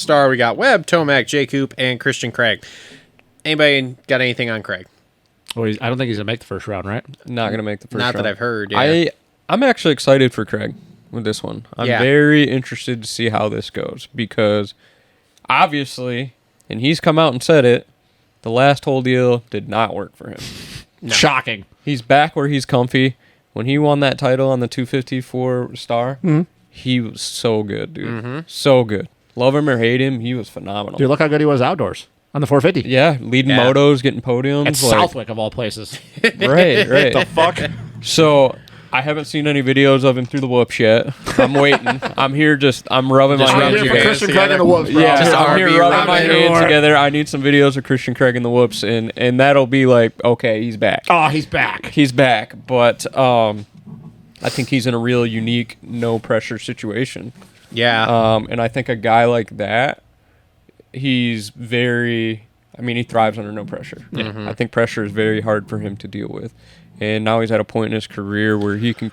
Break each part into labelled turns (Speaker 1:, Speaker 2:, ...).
Speaker 1: Star, we got Webb, Tomac, J. Coop, and Christian Craig. Anybody got anything on Craig?
Speaker 2: Well, I don't think he's going to make the first round, right?
Speaker 3: Not going to make the first round.
Speaker 1: Not that I've heard, yeah.
Speaker 3: I'm actually excited for Craig with this one. I'm very interested to see how this goes because obviously, and he's come out and said it, the last whole deal did not work for him.
Speaker 2: No. Shocking.
Speaker 3: He's back where he's comfy. When he won that title on the 254 Star, he was so good, dude. So good. Love him or hate him, he was phenomenal.
Speaker 2: Dude, look how good he was outdoors on the 450.
Speaker 3: Yeah, leading motos, getting podiums.
Speaker 2: At Southwick, of all places.
Speaker 3: Right.
Speaker 2: The fuck?
Speaker 3: So, I haven't seen any videos of him through the whoops yet. I'm waiting. I'm here I'm rubbing my hands
Speaker 2: together. Christian Craig in the whoops, bro.
Speaker 3: Yeah, I'm here rubbing my hands together. I need some videos of Christian Craig in the whoops, and that'll be like, okay, he's back.
Speaker 2: Oh, he's back.
Speaker 3: He's back, but I think he's in a real unique, no-pressure situation.
Speaker 1: Yeah.
Speaker 3: And I think a guy like that, he's very... I mean, he thrives under no pressure. I think pressure is very hard for him to deal with. And now he's at a point in his career where he can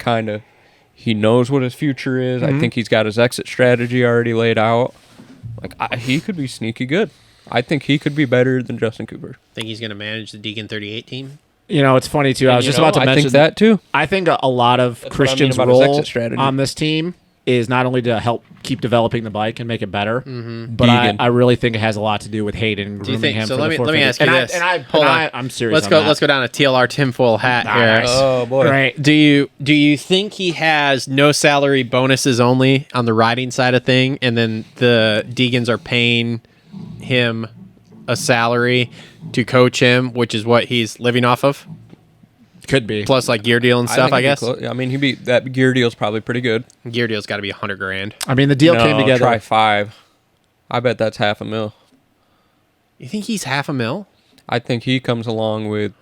Speaker 3: he knows what his future is. I think he's got his exit strategy already laid out. Like, he could be sneaky good. I think he could be better than Justin Cooper.
Speaker 1: Think he's going to manage the Deegan 38 team?
Speaker 2: You know, it's funny, too. I was just about to mention
Speaker 3: I think that, too.
Speaker 2: I think a lot of Christian's role on this team is not only to help keep developing the bike and make it better, but I really think it has a lot to do with Hayden grooming him.
Speaker 1: So
Speaker 2: for
Speaker 1: let
Speaker 2: the
Speaker 1: me ask you this.
Speaker 2: Hold on. I'm serious.
Speaker 1: Let's go down a TLR tinfoil hat here.
Speaker 3: Oh boy!
Speaker 2: Right.
Speaker 1: Do you think he has no salary bonuses only on the riding side of thing, and then the Deegans are paying him a salary to coach him, which is what he's living off of?
Speaker 2: Could be.
Speaker 1: Plus, like, gear deal and stuff, I guess.
Speaker 3: I mean, that gear deal's probably pretty good.
Speaker 1: Gear deal's got to be $100,000.
Speaker 2: I mean, the deal came together.
Speaker 3: Try 5. I bet that's $500,000.
Speaker 1: You think he's $500,000?
Speaker 3: I think he comes along with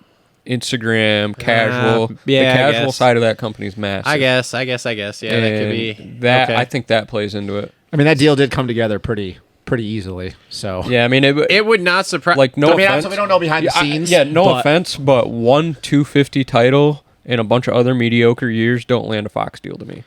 Speaker 3: Instagram, casual.
Speaker 1: Yeah,
Speaker 3: the casual side of that company's massive.
Speaker 1: I guess. Yeah, that could be.
Speaker 3: That
Speaker 1: okay.
Speaker 3: I think that plays into it.
Speaker 2: I mean, that deal did come together pretty easily. So
Speaker 3: yeah, I mean,
Speaker 1: it would not surprise.
Speaker 3: Like, no offense.
Speaker 2: So we don't know behind the scenes.
Speaker 3: No offense, but one 250 title and a bunch of other mediocre years don't land a Fox deal to me.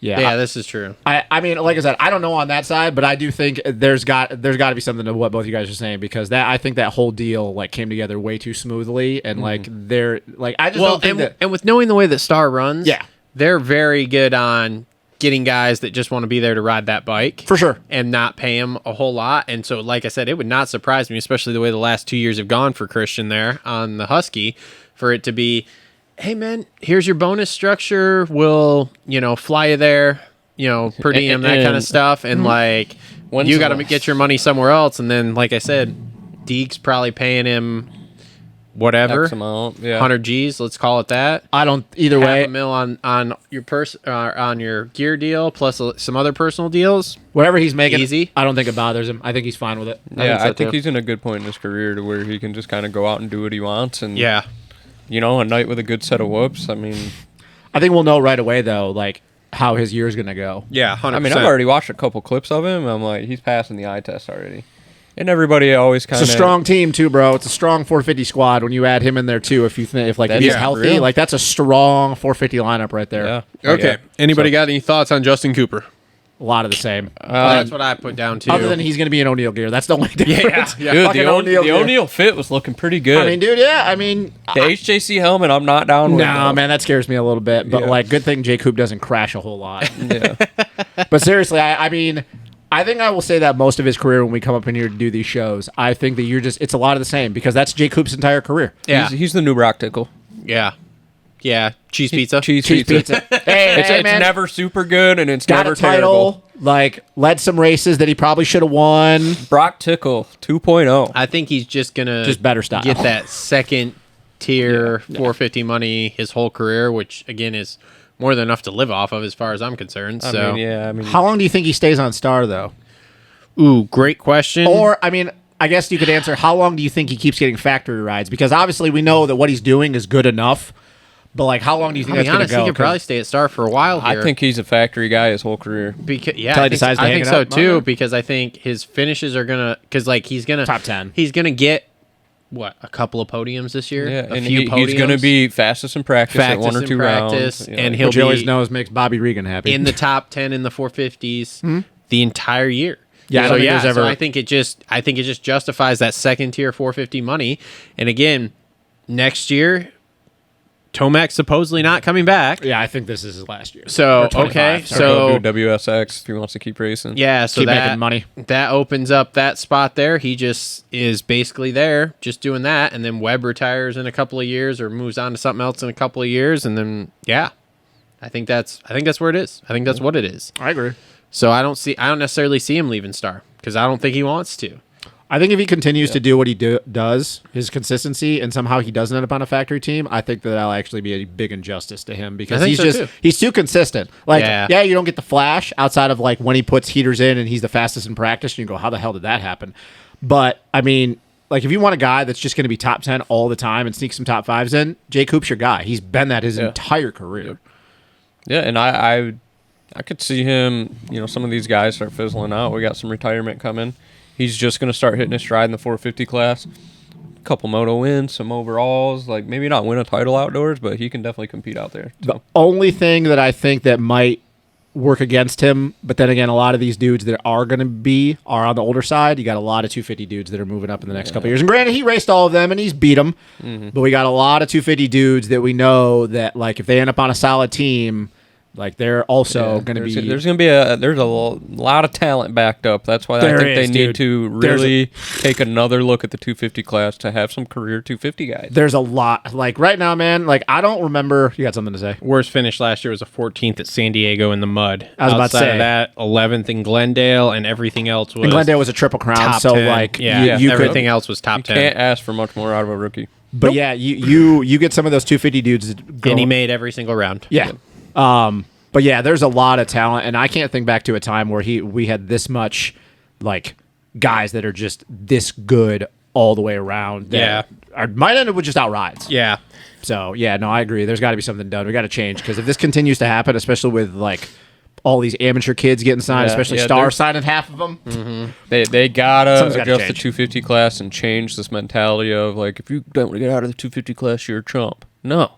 Speaker 1: Yeah, this is true.
Speaker 2: I mean, like I said, I don't know on that side, but I do think there's got to be something to what both you guys are saying, because I think that whole deal like came together way too smoothly, and I just don't think that.
Speaker 1: And with knowing the way that Star runs,
Speaker 2: yeah,
Speaker 1: they're very good on getting guys that just want to be there to ride that bike.
Speaker 2: For sure.
Speaker 1: And not pay them a whole lot. And so, like I said, it would not surprise me, especially the way the last 2 years have gone for Christian there on the Husky, for it to be, hey, man, here's your bonus structure. We'll, fly you there, per diem, that kind of stuff. And, you got to get your money somewhere else. And then, like I said, Deke's probably paying him whatever,
Speaker 3: X amount,
Speaker 1: 100 G's, let's call it that.
Speaker 2: I don't either way.
Speaker 1: $500,000 on your on your gear deal plus some other personal deals.
Speaker 2: Whatever he's making,
Speaker 1: easy.
Speaker 2: I don't think it bothers him. I think he's fine with it.
Speaker 3: I think he's in a good point in his career to where he can just kind of go out and do what he wants. And
Speaker 1: a
Speaker 3: night with a good set of whoops. I mean,
Speaker 2: I think we'll know right away though, like how his year's gonna go.
Speaker 1: Yeah, 100%.
Speaker 3: I mean, I've already watched a couple clips of him. I'm like, he's passing the eye test already. And everybody always kind of...
Speaker 2: It's a strong team, too, bro. It's a strong 450 squad when you add him in there, too. If he's healthy,
Speaker 3: real.
Speaker 2: that's a strong 450 lineup right there.
Speaker 3: Yeah.
Speaker 1: Okay. Anybody got any thoughts on Justin Cooper?
Speaker 2: A lot of the same.
Speaker 1: That's what I put down, too.
Speaker 2: Other than he's going to be in O'Neill gear. That's the only difference.
Speaker 1: Yeah.
Speaker 3: Dude, the O'Neill fit was looking pretty good.
Speaker 2: I mean, dude, yeah.
Speaker 3: The HJC helmet, I'm not down with.
Speaker 2: No, man, that scares me a little bit. But, good thing J. Coop doesn't crash a whole lot.
Speaker 3: Yeah.
Speaker 2: But seriously, I mean... I think I will say that most of his career when we come up in here to do these shows, I think that it's a lot of the same, because that's J. Coop's entire career.
Speaker 3: Yeah. He's the new Rock Tickle.
Speaker 1: Yeah. Yeah. Cheese pizza.
Speaker 2: Cheese pizza. It's
Speaker 3: never super good, and it's
Speaker 2: got
Speaker 3: never
Speaker 2: a title,
Speaker 3: terrible.
Speaker 2: Led some races that he probably should have won.
Speaker 3: Brock Tickle 2.0.
Speaker 1: I think he's just going to
Speaker 2: better style.
Speaker 1: Get that second tier 450 money his whole career, which, again, is more than enough to live off of as far as I'm concerned. I
Speaker 3: mean,
Speaker 2: how long do you think he stays on Star, though?
Speaker 1: Ooh, great question.
Speaker 2: Or, I guess you could answer, how long do you think he keeps getting factory rides? Because obviously we know that what he's doing is good enough, but how long do you think that's going to go?
Speaker 1: He could probably stay at Star for a while here.
Speaker 3: I think he's a factory guy his whole career.
Speaker 1: I think so too, because I think his finishes are going to, because he's going to
Speaker 2: top 10.
Speaker 1: He's going to get a couple of podiums this year?
Speaker 3: Yeah,
Speaker 1: a few podiums.
Speaker 3: He's going to be fastest in practice at 1 or 2 rounds.
Speaker 1: And he'll
Speaker 2: always knows makes Bobby Regan happy.
Speaker 1: In the top 10 in the 450s the entire year.
Speaker 2: Yeah, I don't think there's
Speaker 1: so
Speaker 2: ever.
Speaker 1: I think it just justifies that second tier 450 money. And again, next year, Tomac's supposedly not coming back.
Speaker 2: Yeah, I think this is his last year.
Speaker 1: So
Speaker 2: Or 25,
Speaker 1: okay,
Speaker 2: sorry.
Speaker 1: so
Speaker 3: Go do WSX if he wants to keep racing.
Speaker 1: yeah, so
Speaker 2: Keep
Speaker 1: that
Speaker 2: making money.
Speaker 1: that opens up that spot there. He just is basically there, just doing that, and then Webb retires in a couple of years or moves on to something else in a couple of years, and then yeah, I think that's where it is. I think that's what it is.
Speaker 2: I agree.
Speaker 1: So I don't necessarily see him leaving Star because I don't think he wants to.
Speaker 2: I think if he continues to do what he does, his consistency, and somehow he doesn't end up on a factory team, I think that'll actually be a big injustice to him because
Speaker 1: I think
Speaker 2: he's too consistent. Like,
Speaker 1: Yeah.
Speaker 2: yeah, you don't get the flash outside of like when he puts heaters in and he's the fastest in practice, and you go, how the hell did that happen? But I mean, like if you want a guy that's just going to be top 10 all the time and sneak some top 5s in, Jay Coop's your guy. He's been that his entire career.
Speaker 3: Yeah, and I could see him, some of these guys start fizzling out. We got some retirement coming. He's just going to start hitting his stride in the 450 class. A couple moto wins, some overalls. Like, maybe not win a title outdoors, but he can definitely compete out there. So.
Speaker 2: The only thing that I think that might work against him, but then again, a lot of these dudes that are going to be are on the older side. You got a lot of 250 dudes that are moving up in the next couple of years. And granted, he raced all of them and he's beat them. But we got a lot of 250 dudes that we know that, like, if they end up on a solid team, like they're also going to be.
Speaker 3: There's going to be a lot of talent backed up. That's why I think they need to really take another look at the 250 class to have some career 250 guys.
Speaker 2: There's a lot. Like right now, man. Like I don't remember. You got something to say?
Speaker 1: Worst finish last year was a 14th at San Diego in the mud.
Speaker 2: I was about to
Speaker 1: Outside
Speaker 2: say
Speaker 1: of that, 11th in Glendale, and everything else was.
Speaker 2: And Glendale was a triple crown,
Speaker 1: top
Speaker 2: so
Speaker 1: 10.
Speaker 2: like
Speaker 1: you
Speaker 2: could.
Speaker 1: everything else was top
Speaker 3: You
Speaker 1: 10.
Speaker 3: can't ask for much more out of a rookie.
Speaker 2: But yeah, you get some of those 250 dudes that go,
Speaker 1: and he made every single round.
Speaker 2: Yeah. But yeah, there's a lot of talent, and I can't think back to a time where we had this much like guys that are just this good all the way around. That might end up with just outrides.
Speaker 1: Yeah.
Speaker 2: So yeah, no, I agree. There's got to be something done. We got to change because if this continues to happen, especially with like all these amateur kids getting signed, especially Star signing half of them,
Speaker 3: They gotta
Speaker 2: Something's gotta
Speaker 3: adjust the
Speaker 2: change.
Speaker 3: 250 class and change this mentality of like, if you don't get out of the 250 class, you're a chump. No.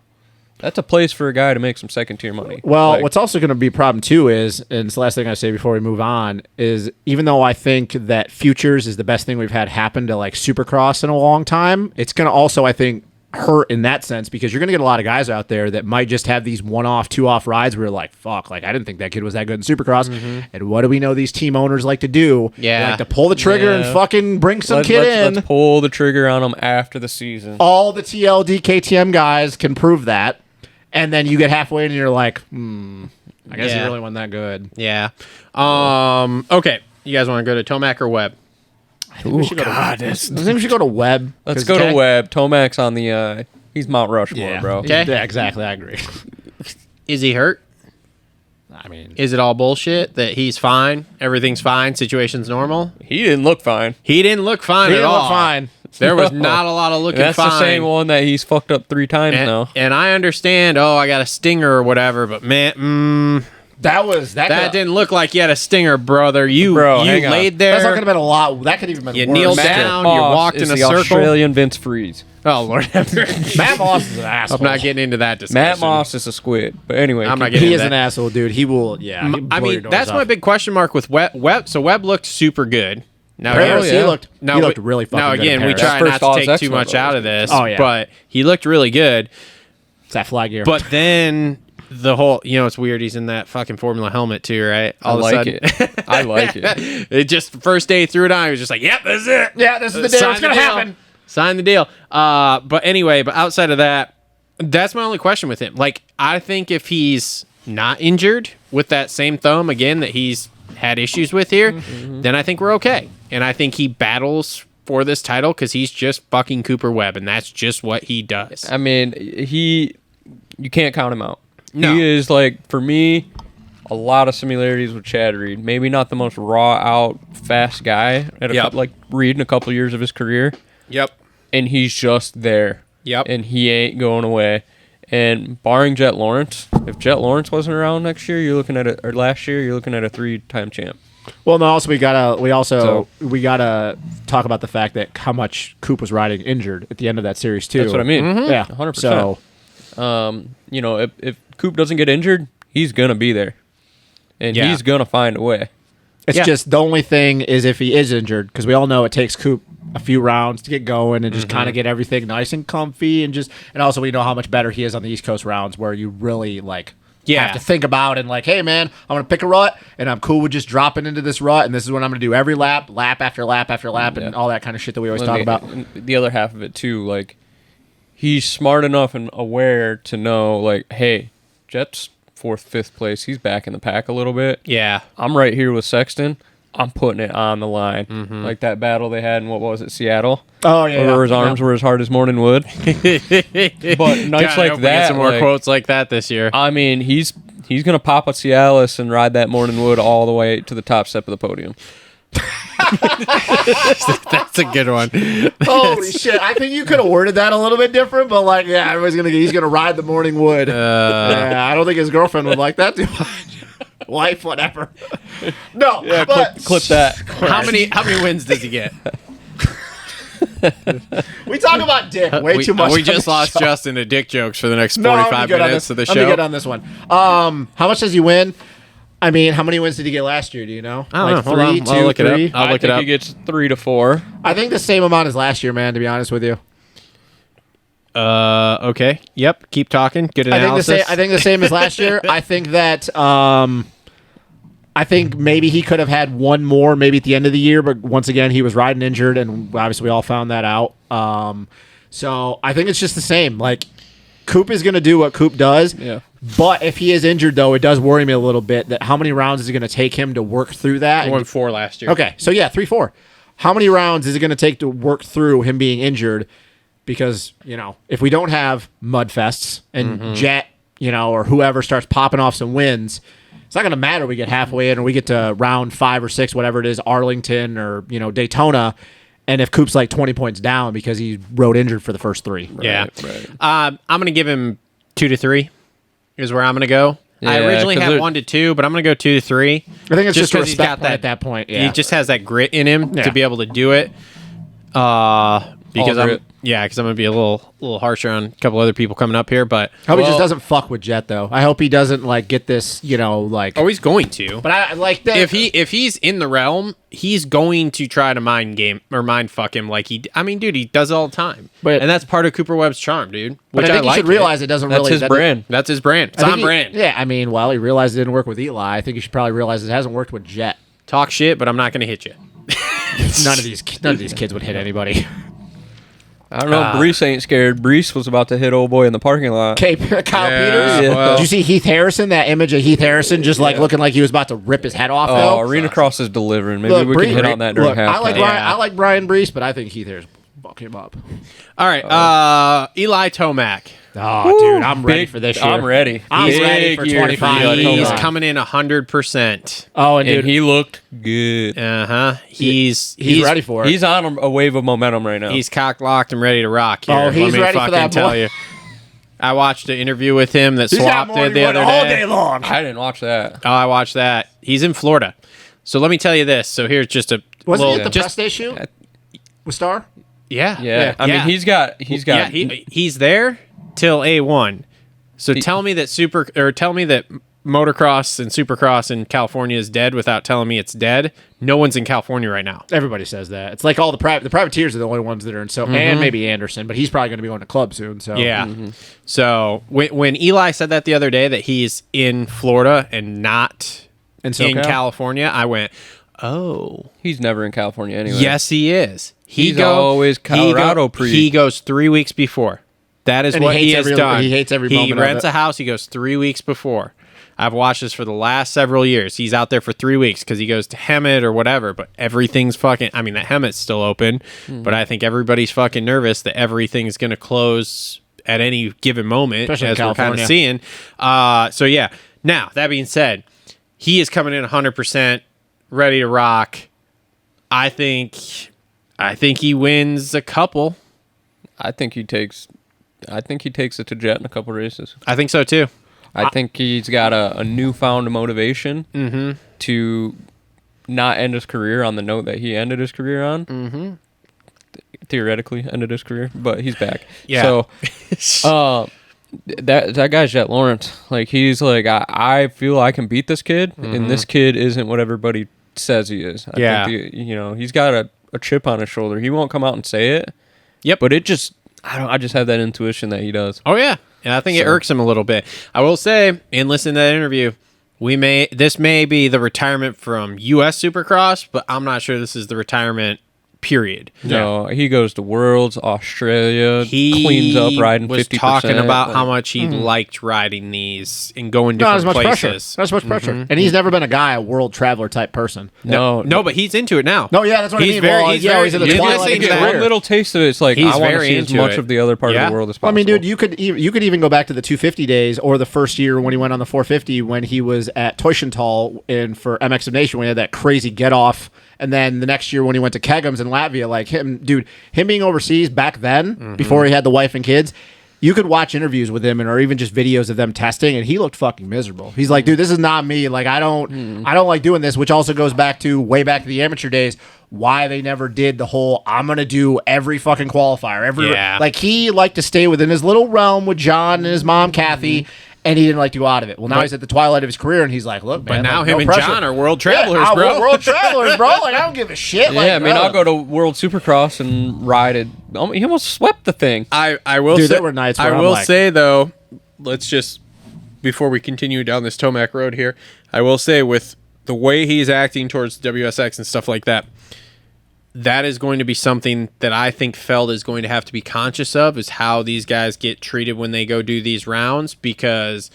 Speaker 3: That's a place for a guy to make some second tier money.
Speaker 2: Well,
Speaker 3: Like,
Speaker 2: what's also going to be a problem too is, and it's the last thing I say before we move on, is even though I think that Futures is the best thing we've had happen to like Supercross in a long time, it's going to also, I think, hurt in that sense because you're going to get a lot of guys out there that might just have these 1-off, 2-off rides where you're like, fuck, like I didn't think that kid was that good in Supercross. And what do we know these team owners like to do?
Speaker 1: Yeah.
Speaker 2: They like to pull the trigger and fucking bring some kid in.
Speaker 3: Let's pull the trigger on them after the season.
Speaker 2: All the TLD KTM guys can prove that. And then you get halfway and you're like, I guess he really wasn't that good.
Speaker 1: Yeah. Okay. You guys want to go to Tomac or Webb?
Speaker 2: I think we should go to Webb.
Speaker 3: Let's go to Webb. Tomac's on the he's Mount Rushmore, bro.
Speaker 1: Okay.
Speaker 2: Yeah, exactly. I agree.
Speaker 1: Is he hurt?
Speaker 2: I mean,
Speaker 1: Is it all bullshit that he's fine, everything's fine, situation's normal?
Speaker 3: He didn't look fine.
Speaker 1: He didn't look fine at all.
Speaker 2: fine.
Speaker 1: There was
Speaker 3: No.
Speaker 1: not a lot of looking
Speaker 3: That's
Speaker 1: fine.
Speaker 3: the same one that he's fucked up 3 times now.
Speaker 1: And I understand, I got a stinger or whatever, but man, that didn't look like you had a stinger, brother. You
Speaker 3: hang on.
Speaker 1: laid there.
Speaker 2: That's not gonna been a lot. That could even been
Speaker 1: You
Speaker 2: worse.
Speaker 1: kneeled
Speaker 3: Matt
Speaker 1: down, you
Speaker 3: Moss
Speaker 1: walked
Speaker 3: is
Speaker 1: in a
Speaker 3: the
Speaker 1: circle.
Speaker 3: Australian Vince Freeze.
Speaker 1: Oh, Lord have mercy.
Speaker 2: Matt Moss is an asshole.
Speaker 1: I'm not getting into that discussion.
Speaker 3: Matt Moss is a squid. But anyway,
Speaker 1: I'm not getting
Speaker 2: He
Speaker 1: into
Speaker 2: is an
Speaker 1: that.
Speaker 2: asshole, dude. He will. Yeah. he'll
Speaker 1: I
Speaker 2: blow your
Speaker 1: mean,
Speaker 2: doors
Speaker 1: that's
Speaker 2: off.
Speaker 1: my big question mark with Webb. So Webb looked super good. Now,
Speaker 2: He looked
Speaker 1: we-
Speaker 2: really fucking
Speaker 1: Now
Speaker 2: good
Speaker 1: again,
Speaker 2: in
Speaker 1: we
Speaker 2: Paris.
Speaker 1: try
Speaker 3: First
Speaker 1: not to
Speaker 3: Oz
Speaker 1: take too
Speaker 3: X
Speaker 1: much
Speaker 3: one
Speaker 1: out of this.
Speaker 2: Oh, yeah.
Speaker 1: But he looked really good.
Speaker 2: It's that flag gear.
Speaker 1: But then the whole, it's weird. He's in that fucking Formula helmet too, right?
Speaker 3: I like it. I like it.
Speaker 1: It just first day he threw it on, he was just like, "Yep, that's it.
Speaker 2: yeah, this is the day
Speaker 1: Sign
Speaker 2: it's gonna
Speaker 1: the deal.
Speaker 2: happen.
Speaker 1: Sign the deal." But anyway, outside of that, that's my only question with him. Like, I think if he's not injured with that same thumb again that he's had issues with here, then I think we're okay. And I think he battles for this title because he's just fucking Cooper Webb, and that's just what he does.
Speaker 3: I mean, you can't count him out.
Speaker 1: No.
Speaker 3: He is, like, for me, a lot of similarities with Chad Reed. Maybe not the most raw out fast guy at like Reed in a couple years of his career.
Speaker 1: Yep.
Speaker 3: And he's just there.
Speaker 1: Yep.
Speaker 3: And he ain't going away. And barring Jet Lawrence, if Jet Lawrence wasn't around next year, you're looking at or last year, you're looking at a 3-time champ.
Speaker 2: Well, no. Also, we gotta talk about the fact that how much Coop was riding injured at the end of that series too.
Speaker 3: That's what I mean.
Speaker 2: Yeah,
Speaker 3: 100%.
Speaker 2: So
Speaker 3: if Coop doesn't get injured, he's gonna be there, and he's gonna find a way.
Speaker 2: It's just the only thing is if he is injured, because we all know it takes Coop a few rounds to get going and just kind of get everything nice and comfy, and also we know how much better he is on the East Coast rounds where you really have to think about and hey man, I'm gonna pick a rut and I'm cool with just dropping into this rut, and this is what I'm gonna do every lap after lap after lap, and all that kind of shit that we always talk about.
Speaker 3: The other half of it too, he's smart enough and aware to know hey, Jet's 4th, 5th place. He's back in the pack a little bit.
Speaker 1: Yeah.
Speaker 3: I'm right here with Sexton. I'm putting it on the line. Like that battle they had in, what was it, Seattle?
Speaker 2: Oh, yeah.
Speaker 3: Where his arms were as hard as morning wood. But nights like that.
Speaker 1: Get some more quotes like that this year.
Speaker 3: I mean, he's going to pop a Cialis and ride that morning wood all the way to the top step of the podium.
Speaker 1: That's a good one.
Speaker 2: Holy shit! I think you could have worded that a little bit different, but he's gonna ride the morning wood. I don't think his girlfriend would like that too much. Wife, whatever. No,
Speaker 3: yeah, clip that.
Speaker 1: How many wins does he get?
Speaker 2: We talk about dick way too much.
Speaker 1: We just lost Justin to dick jokes for the next 45 minutes of the show.
Speaker 2: Let me get on this one. How much does he win? I mean, how many wins did he get last year? Do you know?
Speaker 1: I don't know. Hold on. I'll look it up.
Speaker 3: I think he gets 3 to 4.
Speaker 2: I think the same amount as last year, man. To be honest with you.
Speaker 1: Okay. Yep. Keep talking. Good analysis.
Speaker 2: I think the same as last year. I think that. I think maybe he could have had one more, maybe at the end of the year, but once again, he was riding injured, and obviously we all found that out. So I think it's just the same. Coop is going to do what Coop does.
Speaker 3: Yeah.
Speaker 2: But if he is injured, though, it does worry me a little bit that how many rounds is it going to take him to work through that?
Speaker 1: He won 4 last year.
Speaker 2: Okay, so 3-4. How many rounds is it going to take to work through him being injured? Because, if we don't have Mudfests and Jet, or whoever starts popping off some wins, it's not going to matter. We get halfway in or we get to round 5 or 6, whatever it is, Arlington or, Daytona, and if Coop's 20 points down because he rode injured for the first 3.
Speaker 3: Right.
Speaker 1: I'm going to give him 2 to 3. Is where I'm going to go.
Speaker 3: Yeah,
Speaker 1: I originally had 1 to 2, but I'm going to go 2 to 3.
Speaker 2: I think it's just a
Speaker 1: because
Speaker 2: respect point at that point. Yeah.
Speaker 1: He just has that grit in him to be able to do it. Because I'm going to be a little harsher on a couple other people coming up here, but
Speaker 2: I hope he just doesn't fuck with Jet though. I hope he doesn't get this,
Speaker 1: Oh, he's going to.
Speaker 2: But I like that.
Speaker 1: If he's in the realm, he's going to try to mind fuck him dude, he does it all the time.
Speaker 2: But
Speaker 1: and that's part of Cooper Webb's charm, dude.
Speaker 2: But I think you should realize it doesn't really.
Speaker 3: That's his brand.
Speaker 1: That's his brand. It's on brand.
Speaker 2: Yeah, I mean, he realized it didn't work with Eli. I think you should probably realize it hasn't worked with Jet.
Speaker 1: Talk shit, but I'm not going to hit you.
Speaker 2: None of these kids would hit anybody.
Speaker 3: I don't know. Brees ain't scared. Brees was about to hit old boy in the parking lot.
Speaker 2: Kyle Peters?
Speaker 1: Yeah. Well,
Speaker 2: did you see Heath Harrison? That image of Heath Harrison just looking like he was about to rip his head off, though?
Speaker 3: Arena Cross is delivering. Maybe we can hit on that during halftime.
Speaker 2: I like Brian Brees, but I think Heath Harrison fuck him up.
Speaker 1: All right. Eli Tomac.
Speaker 2: Oh, dude, I'm ready for this year.
Speaker 3: I'm ready.
Speaker 2: I'm ready for 25.
Speaker 1: He's coming in 100%.
Speaker 2: Oh, and dude,
Speaker 3: he looked good.
Speaker 1: He's
Speaker 3: ready for it. He's on a wave of momentum right now.
Speaker 1: He's cock locked and ready to rock here.
Speaker 2: Oh, he's ready for that.
Speaker 1: Tell you. I watched an interview with him that Swap did the other day.
Speaker 2: All day long.
Speaker 3: I didn't watch that.
Speaker 1: Oh, I watched that. He's in Florida. So let me tell you this. So here's just a
Speaker 2: wasn't it the press issue with Star?
Speaker 1: Yeah.
Speaker 3: I mean, he's got.
Speaker 1: He's there till A1. So tell me that motocross and supercross in California is dead without telling me it's dead. No one's in California right now.
Speaker 2: Everybody says that. It's like all the privateers are the only ones that are in. So and maybe Anderson, but he's probably going to be going to club soon. So
Speaker 1: yeah. So when Eli said that the other day that he's in Florida and not in California, I went, oh,
Speaker 3: he's never in California anyway.
Speaker 1: Yes, he is.
Speaker 3: He's always Colorado pre.
Speaker 1: He goes 3 weeks before. That is what he has done.
Speaker 2: He hates every moment of it.
Speaker 1: He rents a house. He goes 3 weeks before. I've watched this for the last several years. He's out there for 3 weeks because he goes to Hemet or whatever, but everything's fucking... I mean, that Hemet's still open, but I think everybody's fucking nervous that everything's going to close at any given moment,
Speaker 2: especially
Speaker 1: as we're kind of seeing. So, yeah. Now, that being said, he is coming in 100%, ready to rock. I think he wins a couple.
Speaker 3: I think he takes it to Jet in a couple races.
Speaker 1: I think so, too.
Speaker 3: I think he's got a newfound motivation to not end his career on the note that he ended his career on. Theoretically ended his career, but he's back.
Speaker 1: Yeah.
Speaker 3: So, that guy's Jet Lawrence. Like, he's like, I feel I can beat this kid, and this kid isn't what everybody says he is.
Speaker 1: Yeah.
Speaker 3: I think he's got a chip on his shoulder. He won't come out and say it.
Speaker 1: Yep.
Speaker 3: But it just, I just have that intuition that he does.
Speaker 1: Oh yeah, and I think it irks him a little bit. I will say, in listening to that interview, this may be the retirement from U.S. Supercross, but I'm not sure this is the retirement. Period.
Speaker 3: No, he goes to Worlds, Australia,
Speaker 1: He
Speaker 3: cleans up riding 50%.
Speaker 1: was talking about how much he liked riding these and going
Speaker 2: Not as
Speaker 1: different
Speaker 2: much
Speaker 1: places.
Speaker 2: pressure. Not as much pressure. And he's never been a world traveler type person.
Speaker 3: No,
Speaker 1: but he's into it now.
Speaker 2: No, yeah, that's what I mean. He's in the
Speaker 1: he's
Speaker 2: twilight of
Speaker 1: listening
Speaker 2: his
Speaker 1: to that.
Speaker 2: career.
Speaker 3: one little taste of it. It's like,
Speaker 1: He's
Speaker 3: I want to
Speaker 1: very
Speaker 3: see as
Speaker 1: into
Speaker 3: much
Speaker 1: it.
Speaker 3: of the other part of the world as possible.
Speaker 2: I mean, dude, you could even go back to the 250 days or the first year when he went on the 450 when he was at Teushental for MX of Nation when he had that crazy get off. And then the next year when he went to Kegums in Latvia, like him being overseas back then, before he had the wife and kids, you could watch interviews with him or even just videos of them testing, and he looked fucking miserable. He's like, dude, this is not me. Like, I don't like doing this, which also goes back to way back to the amateur days, why they never did the whole, I'm going to do every fucking qualifier. Like, he liked to stay within his little realm with John and his mom, Kathy, and he didn't like to go out of it. Well, now he's at the twilight of his career, and he's like, look, man.
Speaker 1: But now
Speaker 2: like,
Speaker 1: him
Speaker 2: no
Speaker 1: and
Speaker 2: pressure.
Speaker 1: John are world travelers,
Speaker 2: Yeah,
Speaker 1: bro.
Speaker 2: world travelers, bro. Like, I don't give a shit.
Speaker 3: yeah, I'll go to World Supercross and ride it. He almost swept the thing.
Speaker 1: I will
Speaker 2: Dude,
Speaker 1: say,
Speaker 2: there were nights where
Speaker 1: I
Speaker 2: I'm
Speaker 1: will
Speaker 2: like-
Speaker 1: say though, let's just before we continue down this Tomac road here, I will say with the way he's acting towards WSX and stuff like that, that is going to be something that I think Feld is going to have to be conscious of, is how these guys get treated when they go do these rounds, because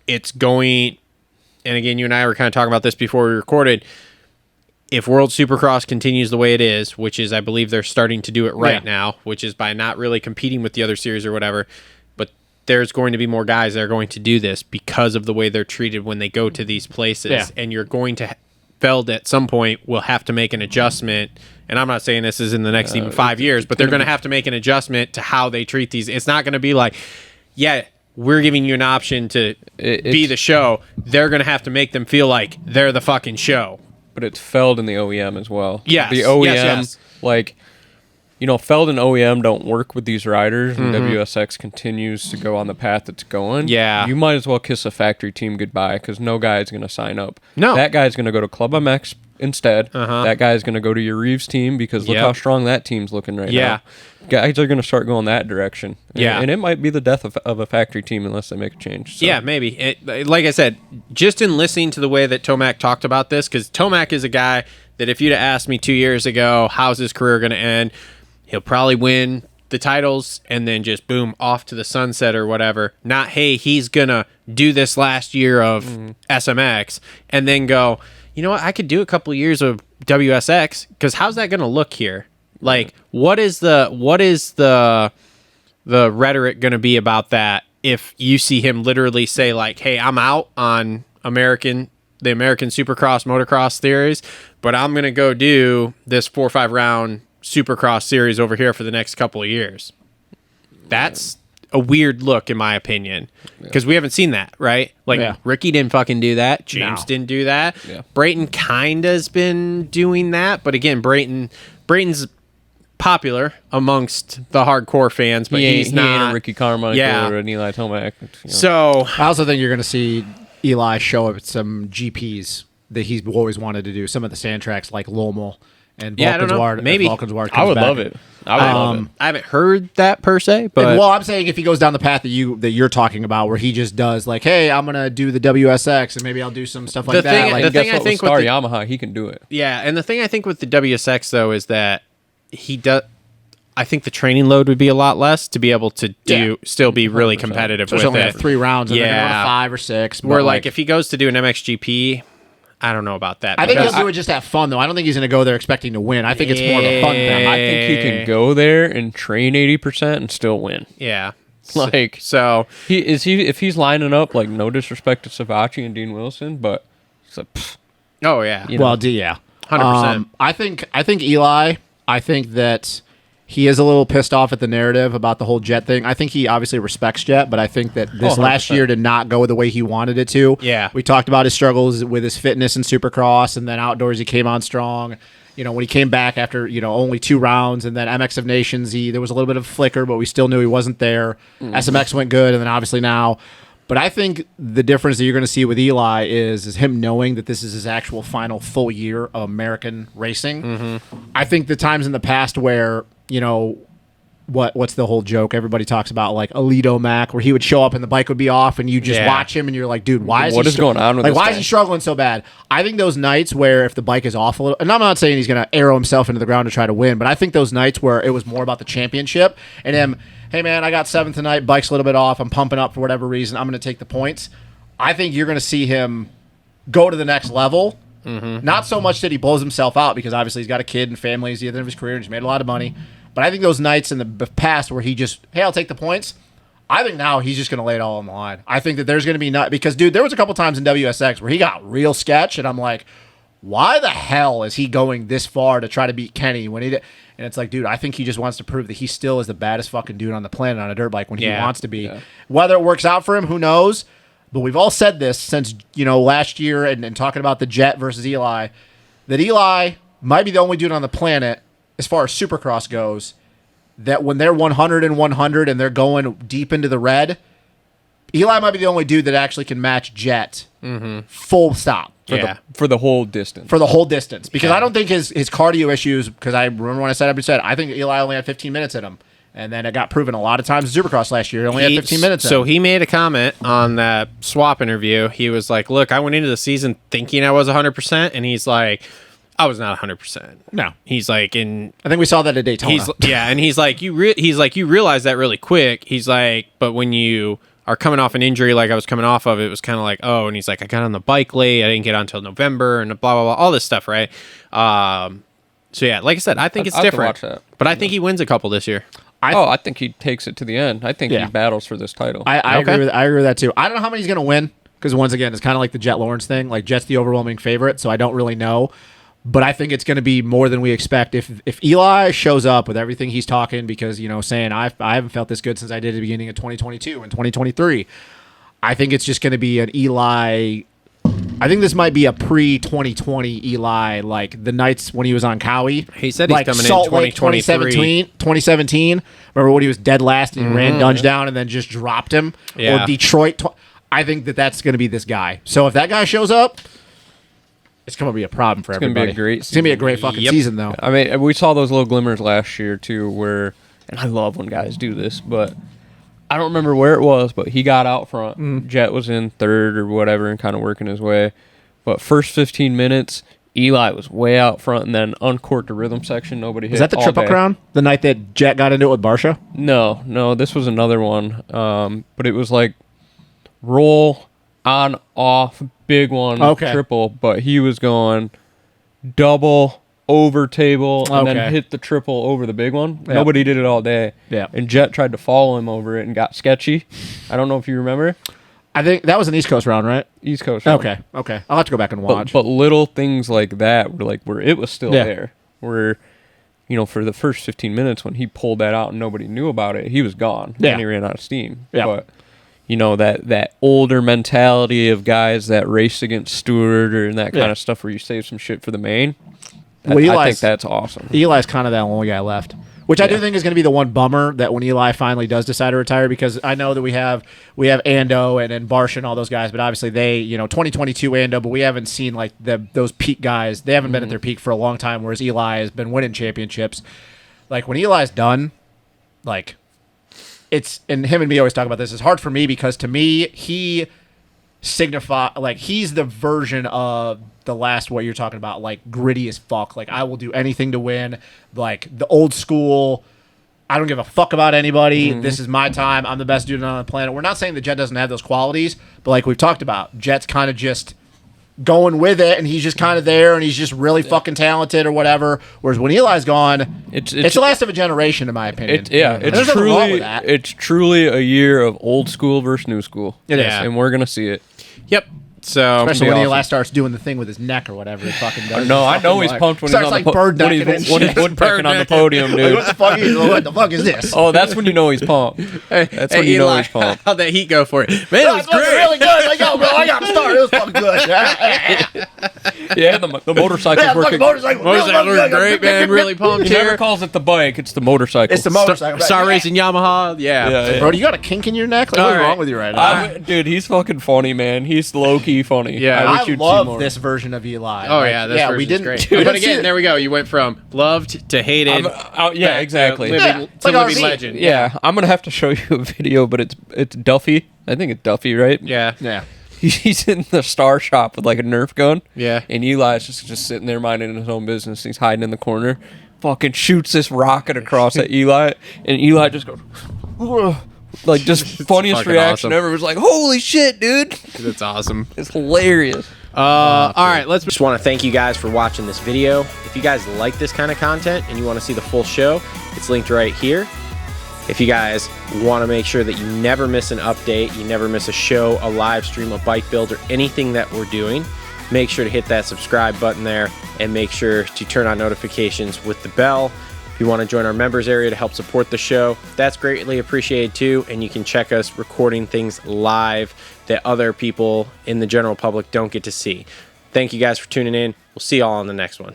Speaker 1: it's going, and again, you and I were kind of talking about this before we recorded, if World Supercross continues the way it is, which is, I believe they're starting to do it right now, which is by not really competing with the other series or whatever, but there's going to be more guys that are going to do this because of the way they're treated when they go to these places, and you're going to, Feld at some point will have to make an adjustment, and I'm not saying this is in the next even 5 years, but they're going to have to make an adjustment to how they treat these. It's not going to be like, yeah, we're giving you an option to be the show. They're going to have to make them feel like they're the fucking show.
Speaker 3: But it's Feld and the OEM as well.
Speaker 1: Yes.
Speaker 3: The OEM,
Speaker 1: yes.
Speaker 3: like, Feld and OEM don't work with these riders, and WSX continues to go on the path it's going.
Speaker 1: Yeah.
Speaker 3: You might as well kiss a factory team goodbye, because no guy is going to sign up.
Speaker 1: No.
Speaker 3: That guy's going to go to Club MX instead. That guy's going to go to your Reeves team, because look how strong that team's looking right now. Guys are going to start going that direction. And it might be the death of a factory team unless they make a change. So.
Speaker 1: Yeah, maybe. Like I said, just in listening to the way that Tomac talked about this, because Tomac is a guy that if you'd have asked me 2 years ago, how's his career going to end, he'll probably win the titles and then just boom, off to the sunset or whatever. Not, hey, he's going to do this last year of SMX and then go, you know what, I could do a couple of years of WSX, because how's that going to look here? Like, what is the rhetoric going to be about that if you see him literally say, like, hey, I'm out on the American Supercross motocross series, but I'm going to go do this 4 or 5 round Supercross series over here for the next couple of years. That's a weird look, in my opinion, because we haven't seen that, right? Like, Ricky didn't fucking do that. James didn't do that. Brayton kinda has been doing that, but again, Brayton's popular amongst the hardcore fans, but he's not.
Speaker 3: He ain't a Ricky Carmichael or an Eli Tomac.
Speaker 1: So
Speaker 2: I also think you're going to see Eli show up at some GPs that he's always wanted to do. Some of the sand tracks like Lommel and
Speaker 1: I don't know.
Speaker 2: Valkenswaard.
Speaker 1: Maybe.
Speaker 3: I would love it. I would love it.
Speaker 1: I haven't heard that per se, but
Speaker 2: well, I'm saying if he goes down the path that you're talking about, where he just does like, hey, I'm gonna do the WSX and maybe I'll do some stuff like that.
Speaker 1: The
Speaker 2: Like,
Speaker 1: thing I think with
Speaker 3: Star
Speaker 1: the-
Speaker 3: Yamaha, he can do it.
Speaker 1: yeah, and the thing I think with the WSX though is that he does. I think the training load would be a lot less to be able to still be really competitive
Speaker 2: so
Speaker 1: with
Speaker 2: only
Speaker 1: it.
Speaker 2: have 3 rounds and they're going to 5 or 6.
Speaker 1: Where like if he goes to do an MXGP, I don't know about that.
Speaker 2: I think
Speaker 1: because
Speaker 2: he'll do it just to have fun, though. I don't think he's going to go there expecting to win. I think it's more of a fun thing.
Speaker 3: I think he can go there and train 80% and still win.
Speaker 1: Yeah.
Speaker 3: Like,
Speaker 1: so
Speaker 3: if he's lining up, like, no disrespect to Savachi and Dean Wilson, but it's like, pfft,
Speaker 1: oh yeah.
Speaker 3: you know.
Speaker 2: Well, yeah.
Speaker 1: 100%.
Speaker 2: I think Eli, I think that he is a little pissed off at the narrative about the whole Jet thing. I think he obviously respects Jet, but I think that this last
Speaker 3: 100%.
Speaker 2: year did not go the way he wanted it to.
Speaker 1: Yeah.
Speaker 2: We talked about his struggles with his fitness in Supercross, and then outdoors he came on strong. You know, when he came back after, only 2 rounds, and then MX of Nations, there was a little bit of flicker, but we still knew he wasn't there. SMX went good, and then obviously now. But I think the difference that you're going to see with Eli is him knowing that this is his actual final full year of American racing. I think the times in the past where, what's the whole joke? Everybody talks about like Eli Tomac, where he would show up and the bike would be off, and you just watch him, and you're like, dude, why is he
Speaker 3: going on with this
Speaker 2: why
Speaker 3: guy?
Speaker 2: is he struggling so bad? I think those nights where if the bike is off a little, and I'm not saying he's going to arrow himself into the ground to try to win, but I think those nights where it was more about the championship and him, hey man, I got 7th tonight, bike's a little bit off, I'm pumping up for whatever reason, I'm going to take the points. I think you're going to see him go to the next level. Not so much that he blows himself out, because obviously he's got a kid and family, he's at the end of his career, and he's made a lot of money. But I think those nights in the past where he just, hey, I'll take the points, I think now he's just going to lay it all on the line. I think that there's going to be because, dude, there was a couple times in WSX where he got real sketch, and I'm like, why the hell is he going this far to try to beat Kenny when he did? And it's like, dude, I think he just wants to prove that he still is the baddest fucking dude on the planet on a dirt bike when he wants to be. Yeah. Whether it works out for him, who knows? But we've all said this since, last year and talking about the Jet versus Eli, that Eli might be the only dude on the planet, as far as Supercross goes, that when they're 100 and 100 and they're going deep into the red, Eli might be the only dude that actually can match Jet full stop.
Speaker 3: For the whole distance.
Speaker 2: For the whole distance. Because I don't think his cardio issues, because I remember when I said I think Eli only had 15 minutes in him. And then it got proven a lot of times in Supercross last year. He only had 15 minutes in him.
Speaker 1: So he made a comment on that swap interview. He was like, look, I went into the season thinking I was 100%. And he's like, I was not 100%.
Speaker 2: No.
Speaker 1: He's like,
Speaker 2: I think we saw that at Daytona.
Speaker 1: And he's like, you realize that really quick. He's like, but when you are coming off an injury like I was coming off of, it was kind of like, oh, and he's like, I got on the bike late. I didn't get on until November and blah, blah, blah, all this stuff, right? So, yeah, like I said, I think it's different. But I think he wins a couple this year.
Speaker 3: I think he takes it to the end. I think he battles for this title.
Speaker 2: I agree with that, too. I don't know how many he's going to win, because once again, it's kind of like the Jet Lawrence thing. Like, Jet's the overwhelming favorite, so I don't really know. But I think it's going to be more than we expect. If Eli shows up with everything he's talking, because, saying I haven't felt this good since I did at the beginning of 2022 and 2023, I think it's just going to be an Eli. I think this might be a pre-2020 Eli, like the nights when he was on Cowie.
Speaker 1: He said
Speaker 2: like
Speaker 1: he's coming
Speaker 2: Salt
Speaker 1: in
Speaker 2: Lake 2017. Remember when he was dead last and he ran Dunge down and then just dropped him?
Speaker 1: Yeah.
Speaker 2: Or Detroit. I think that's going to be this guy. So if that guy shows up, it's going to be a problem for everybody. It's going to be a great fucking season, though.
Speaker 3: I mean, we saw those little glimmers last year, too, where, and I love when guys do this, but I don't remember where it was, but he got out front. Jet was in third or whatever and kind of working his way. But first 15 minutes, Eli was way out front and then uncorked the rhythm section. Nobody hit.
Speaker 2: Is that the Triple Crown? The night that Jet got into it with Barsha?
Speaker 3: No, this was another one. But it was like roll, on, off, big one, triple. But he was going double, over table, and then hit the triple over the big one. Yep. Nobody did it all day.
Speaker 2: Yeah.
Speaker 3: And Jet tried to follow him over it and got sketchy. I don't know if you remember.
Speaker 2: I think that was an East Coast round, right?
Speaker 3: East Coast round.
Speaker 2: Okay. I'll have to go back and watch.
Speaker 3: But little things like that where it was still there. Where, for the first 15 minutes when he pulled that out and nobody knew about it, he was gone. Yeah. And he ran out of steam.
Speaker 2: Yeah.
Speaker 3: But, that older mentality of guys that race against Stewart or that kind of stuff where you save some shit for the main. I think that's awesome.
Speaker 2: Eli's kind of that only guy left, which I do think is going to be the one bummer that when Eli finally does decide to retire, because I know that we have Ando and Barsha and all those guys, but obviously they 2022 Ando, but we haven't seen like those peak guys. They haven't been at their peak for a long time, whereas Eli has been winning championships. Like when Eli's done, like it's, and him and me always talk about this. It's hard for me because to me he he's the version of the last, what you're talking about, like gritty as fuck. Like I will do anything to win. Like the old school, I don't give a fuck about anybody. This is my time. I'm the best dude on the planet. We're not saying that Jet doesn't have those qualities, but like we've talked about, Jet's kind of just going with it, and he's just kind of there, and he's just really fucking talented or whatever. Whereas when Eli's gone, it's the last of a generation, in my opinion.
Speaker 3: It's truly a year of old school versus new school.
Speaker 2: It is,
Speaker 3: and we're gonna see it.
Speaker 1: Yep. So
Speaker 2: especially when Eli starts doing the thing with his neck or whatever he fucking does.
Speaker 3: No, I know he's pumped when he's on the woodpecking on the podium, dude.
Speaker 2: What the fuck is this?
Speaker 3: Oh, that's when you know he's pumped. That's when you know he's pumped.
Speaker 1: How'd that heat go for it? Man, it was great.
Speaker 2: Really good. Like, yo, bro, I I got to start. It was fucking good.
Speaker 3: Yeah, the motorcycle's working.
Speaker 2: Motorcycle
Speaker 1: was great, man. Really pumped
Speaker 3: He never
Speaker 1: here.
Speaker 3: calls it the bike. It's the motorcycle.
Speaker 2: It's the motorcycle.
Speaker 1: Star Racing Yamaha. Yeah.
Speaker 3: Yeah.
Speaker 2: Bro, do you got a kink in your neck? Like, what's
Speaker 1: All right.
Speaker 2: wrong with you right now?
Speaker 3: Dude, he's fucking funny, man. He's low-key funny.
Speaker 1: Yeah.
Speaker 3: I
Speaker 2: I
Speaker 3: wish you'd see
Speaker 2: love
Speaker 3: more.
Speaker 2: this version of Eli.
Speaker 1: Oh
Speaker 2: Like,
Speaker 1: yeah, this
Speaker 2: we
Speaker 1: version's
Speaker 2: didn't.
Speaker 1: great.
Speaker 2: we
Speaker 1: But
Speaker 2: didn't see
Speaker 1: again,
Speaker 2: it.
Speaker 1: there we go. You went from loved to hated.
Speaker 3: Yeah, exactly.
Speaker 1: Living,
Speaker 2: It's
Speaker 1: to
Speaker 2: like
Speaker 1: living
Speaker 2: RV.
Speaker 1: legend.
Speaker 3: Yeah, I'm gonna have to show you a video, but it's Duffy. I think it's Duffy, right?
Speaker 1: Yeah.
Speaker 2: Yeah.
Speaker 3: He's in the Star shop with like a Nerf gun.
Speaker 1: Yeah.
Speaker 3: And Eli's just sitting there minding his own business. He's hiding in the corner. Fucking shoots this rocket across at Eli, and Eli just goes, "Ugh." Like just funniest
Speaker 1: fucking
Speaker 3: reaction
Speaker 1: awesome.
Speaker 3: ever. It was like, holy shit, dude!
Speaker 1: That's awesome.
Speaker 3: It's hilarious.
Speaker 1: All right, let's
Speaker 4: Just want to thank you guys for watching this video. If you guys like this kind of content and you want to see the full show, it's linked right here. If you guys want to make sure that you never miss an update, you never miss a show, a live stream, a bike build, or anything that we're doing, make sure to hit that subscribe button there and make sure to turn on notifications with the bell. If you want to join our members area to help support the show, that's greatly appreciated too. And you can check us recording things live that other people in the general public don't get to see. Thank you guys for tuning in. We'll see y'all on the next one.